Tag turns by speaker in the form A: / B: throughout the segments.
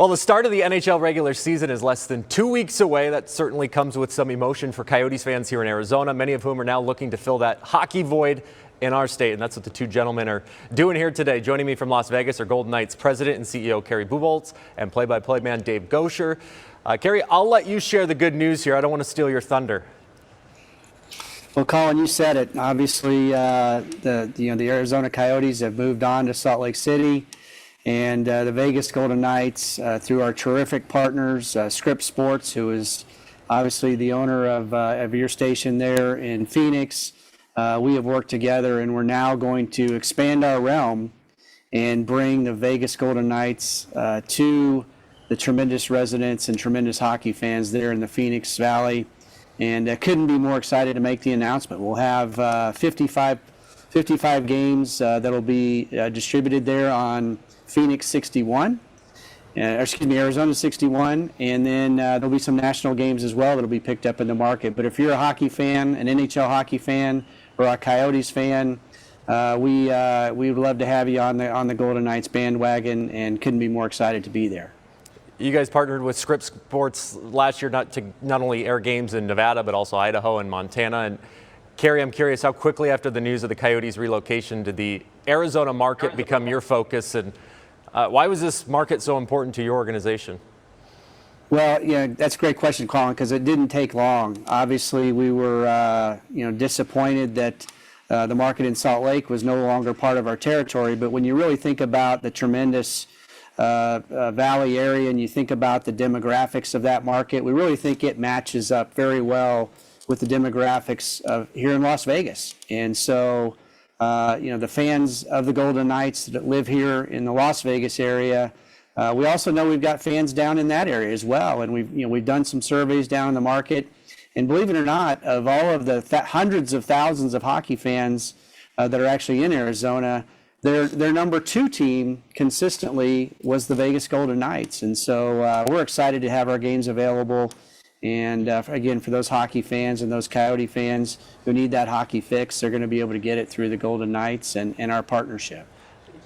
A: Well, the start of the NHL regular season is less than 2 weeks away. That certainly comes with some emotion for Coyotes fans here in Arizona, many of whom are now looking to fill that hockey void in our state, and that's what the two gentlemen are doing here today. Joining me from Las Vegas are Golden Knights President and CEO Kerry Bubolz and play-by-play man Dave Gosher. Kerry, I'll let you share the good news here. I don't want to steal your thunder.
B: Well, Colin, you said it. Obviously, the Arizona Coyotes have moved on to Salt Lake City. And the Vegas Golden Knights, through our terrific partners, Scripps Sports, who is obviously the owner of your station there in Phoenix, we have worked together, and we're now going to expand our realm and bring the Vegas Golden Knights to the tremendous residents and tremendous hockey fans there in the Phoenix Valley. And couldn't be more excited to make the announcement. We'll have 55 games that'll be distributed there on Phoenix 61, Arizona 61, and then there'll be some national games as well that'll be picked up in the market. But if you're a hockey fan, an NHL hockey fan, or a Coyotes fan, we would love to have you on the Golden Knights bandwagon, and couldn't be more excited to be there.
A: You guys partnered with Scripps Sports last year not only air games in Nevada, but also Idaho and Montana. And Kerry, I'm curious, how quickly after the news of the Coyotes' relocation did the Arizona market become your focus, and why was this market so important to your organization?
B: Well, yeah, that's a great question, Colin, because it didn't take long. Obviously, we were disappointed that the market in Salt Lake was no longer part of our territory. But when you really think about the tremendous valley area and you think about the demographics of that market, we really think it matches up very well with the demographics of here in Las Vegas. And so the fans of the Golden Knights that live here in the Las Vegas area. We also know we've got fans down in that area as well, and we've done some surveys down in the market. And believe it or not, of all of the hundreds of thousands of hockey fans that are actually in Arizona, their number 2 team consistently was the Vegas Golden Knights. And so we're excited to have our games available. And again, for those hockey fans and those Coyote fans who need that hockey fix, they're going to be able to get it through the Golden Knights and our partnership.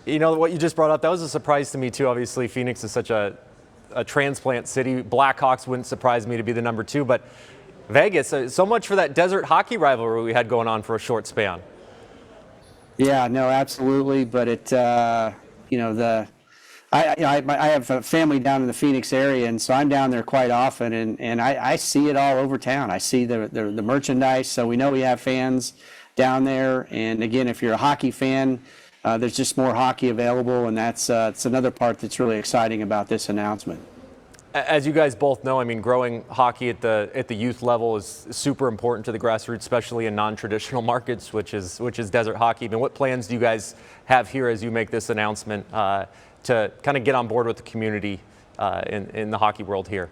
A: You know, what you just brought up, that was a surprise to me too. Obviously, Phoenix is such a transplant city. Blackhawks wouldn't surprise me to be the number 2, but Vegas, so much for that desert hockey rivalry we had going on for a short span.
B: Yeah, no, absolutely. But I have a family down in the Phoenix area, and so I'm down there quite often, and I see it all over town. I see the merchandise, so we know we have fans down there. And again, if you're a hockey fan, there's just more hockey available, and it's another part that's really exciting about this announcement.
A: As you guys both know, I mean, growing hockey at the youth level is super important to the grassroots, especially in non-traditional markets, which is desert hockey. And what plans do you guys have here as you make this announcement to kind of get on board with the community in the hockey world here?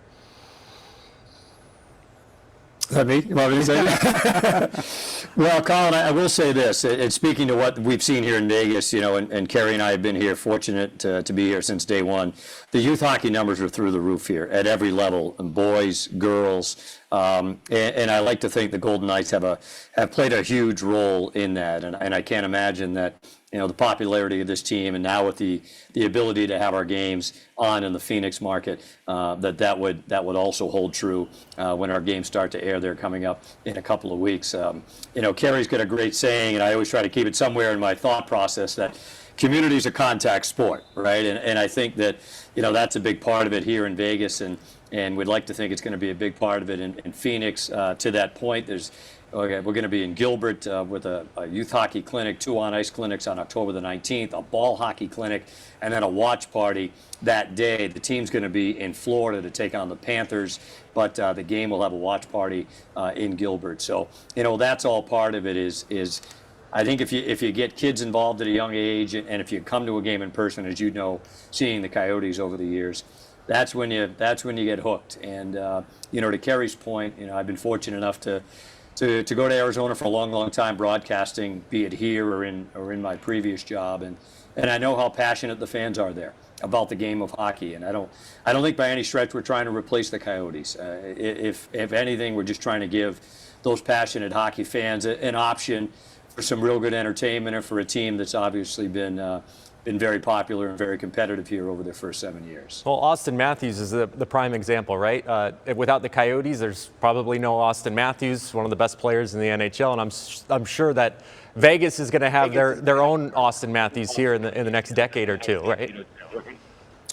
C: Is that me? You want me to say that? Well, Colin, I will say this, and speaking to what we've seen here in Vegas, and Kerry and I have been here, fortunate to be here since day one. The youth hockey numbers are through the roof here at every level, and boys, girls, and I like to think the Golden Knights have played a huge role in that, and I can't imagine that the popularity of this team, and now with the ability to have our games on in the Phoenix market, that would also hold true when our games start to air there coming up in a couple of weeks. Kerry's got a great saying, and I always try to keep it somewhere in my thought process, that community is a contact sport, right? And I think that that's a big part of it here in Vegas, and we'd like to think it's going to be a big part of it in Phoenix. To that point, we're going to be in Gilbert with a youth hockey clinic, 2 on-ice clinics on October the 19th, a ball hockey clinic, and then a watch party that day. The team's going to be in Florida to take on the Panthers, but the game will have a watch party in Gilbert. So, that's all part of it is I think if you get kids involved at a young age, and if you come to a game in person, as you know, seeing the Coyotes over the years, that's when you get hooked. And to Kerry's point, I've been fortunate enough to go to Arizona for a long, long time broadcasting, be it here or in my previous job, and I know how passionate the fans are there about the game of hockey. And I don't think by any stretch we're trying to replace the Coyotes. If anything, we're just trying to give those passionate hockey fans an option for some real good entertainment, and for a team that's obviously been been very popular and very competitive here over their first 7 years.
A: Well, Austin Matthews is the prime example, right? Without the Coyotes, there's probably no Austin Matthews, one of the best players in the NHL, and I'm sure that Vegas is going to have their own Austin Matthews here in the next decade or two, right?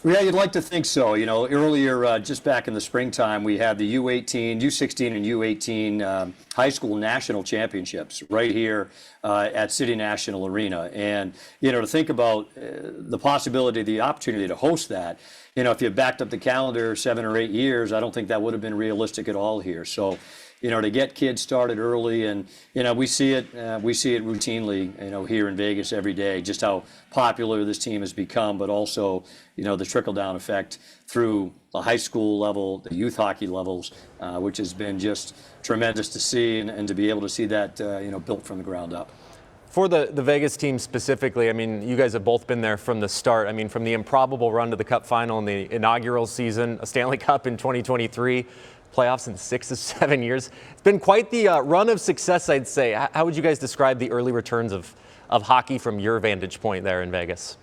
C: Yeah, you'd like to think so. You know, earlier, just back in the springtime, we had the U18, U16, and U18 high school national championships right here at City National Arena. And, you know, to think about the possibility, the opportunity to host that, you know, if you backed up the calendar 7 or 8 years, I don't think that would have been realistic at all here. So, you know, to get kids started early, and you know, we see it routinely, you know, here in Vegas every day, just how popular this team has become, but also, you know, the trickle-down effect through the high school level, the youth hockey levels, which has been just tremendous to see, and to be able to see that, you know, built from the ground up.
A: For the Vegas team specifically, I mean, you guys have both been there from the start. I mean, from the improbable run to the Cup final in the inaugural season, a Stanley Cup in 2023, playoffs in 6 of 7 years. It's been quite the run of success, I'd say. How would you guys describe the early returns of hockey from your vantage point there in Vegas?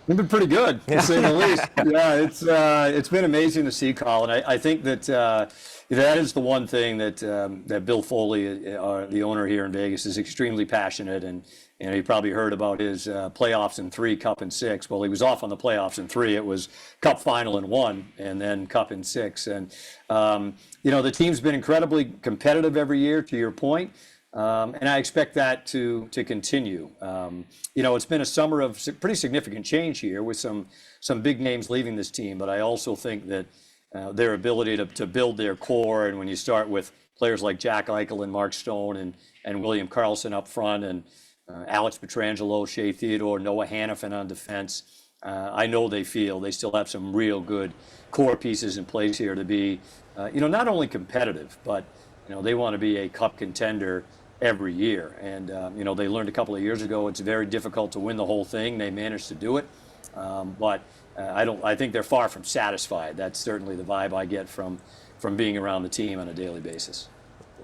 C: They've been pretty good, to say the least. Yeah, it's been amazing to see, Colin. I think that that is the one thing that Bill Foley, the owner here in Vegas, is extremely passionate, and you probably heard about his playoffs in 3, Cup in 6. Well, he was off on the playoffs in 3. It was Cup final in 1, and then Cup in 6. And you know, the team's been incredibly competitive every year, to your point. And I expect that to continue. You know, it's been a summer of pretty significant change here with some big names leaving this team, but I also think that their ability to build their core, and when you start with players like Jack Eichel and Mark Stone and William Karlsson up front, and Alex Pietrangelo, Shea Theodore, Noah Hannafin on defense, I know they still have some real good core pieces in place here to be, you know, not only competitive, but you know, they want to be a Cup contender every year. And you know, they learned a couple of years ago it's very difficult to win the whole thing. They managed to do it, but I think they're far from satisfied. That's certainly the vibe I get from being around the team on a daily basis.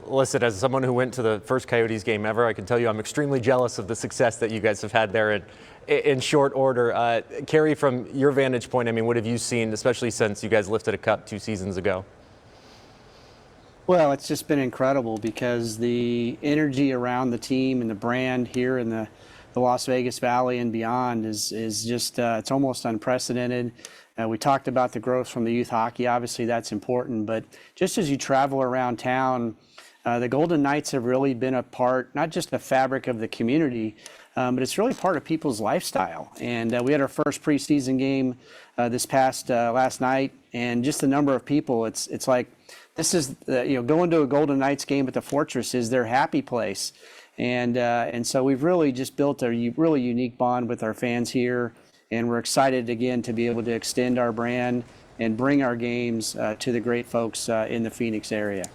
A: Listen, as someone who went to the first Coyotes game ever, I can tell you I'm extremely jealous of the success that you guys have had there in short order. Kerry, from your vantage point, I mean, what have you seen, especially since you guys lifted a cup 2 seasons ago?
B: Well, it's just been incredible because the energy around the team and the brand here in the Las Vegas Valley and beyond is just, it's almost unprecedented. We talked about the growth from the youth hockey. Obviously, that's important. But just as you travel around town, the Golden Knights have really been a part, not just the fabric of the community, but it's really part of people's lifestyle. And we had our first preseason game this past last night, and just the number of people, it's like, this is, you know, going to a Golden Knights game at the Fortress is their happy place. And so we've really just built a really unique bond with our fans here, and we're excited again to be able to extend our brand and bring our games to the great folks in the Phoenix area.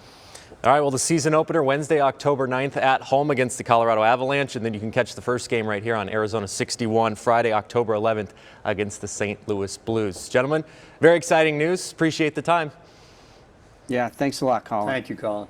A: All right, well, the season opener Wednesday, October 9th at home against the Colorado Avalanche, and then you can catch the first game right here on Arizona 61 Friday, October 11th against the St. Louis Blues. Gentlemen, very exciting news. Appreciate the time.
B: Yeah, thanks a lot, Colin.
C: Thank you, Colin.